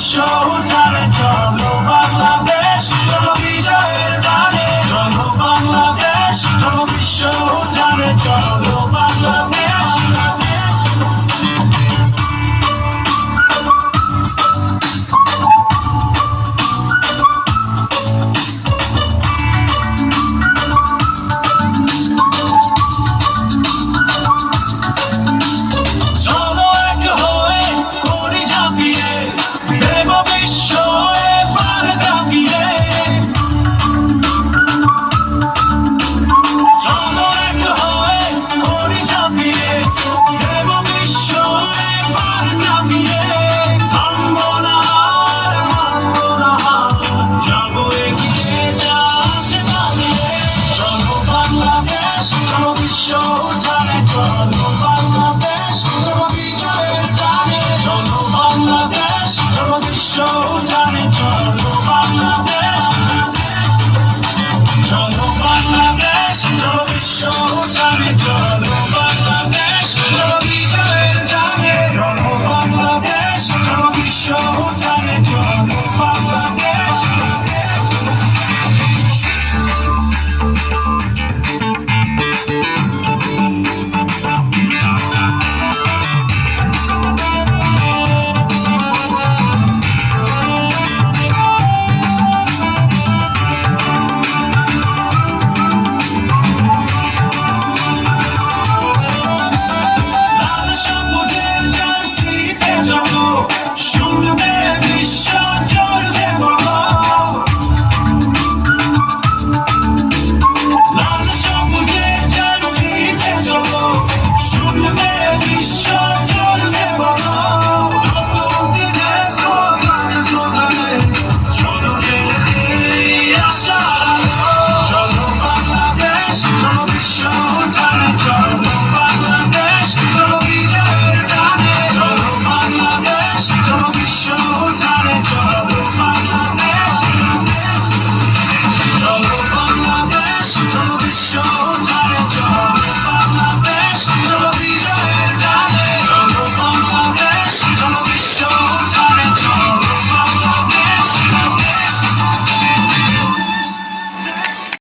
বিশ্ব উদ্ধারে চলো বাংলাদেশ, চলো বিজয়ের গানে, চলো বাংলাদেশ, চলো বিশ্ব উদ্ধারে চলো বাংলাদেশ। চলো এক হয়ে করি ঝাঁপিয়ে, দেব বিশ্ব এবার কাঁপিয়ে। চলো এক হয়ে করি ঝাঁপিয়ে, দেব বিশ্ব এবার কাঁপিয়ে। থামবো না আর মানবো না হার, যাবো এগিয়ে যা আছে দাঁড়িয়ে। চলো বাংলাদেশ, চলো বিশ্ব উদ্ধারে চলো বাংলাদেশ, চলো বিজয়ের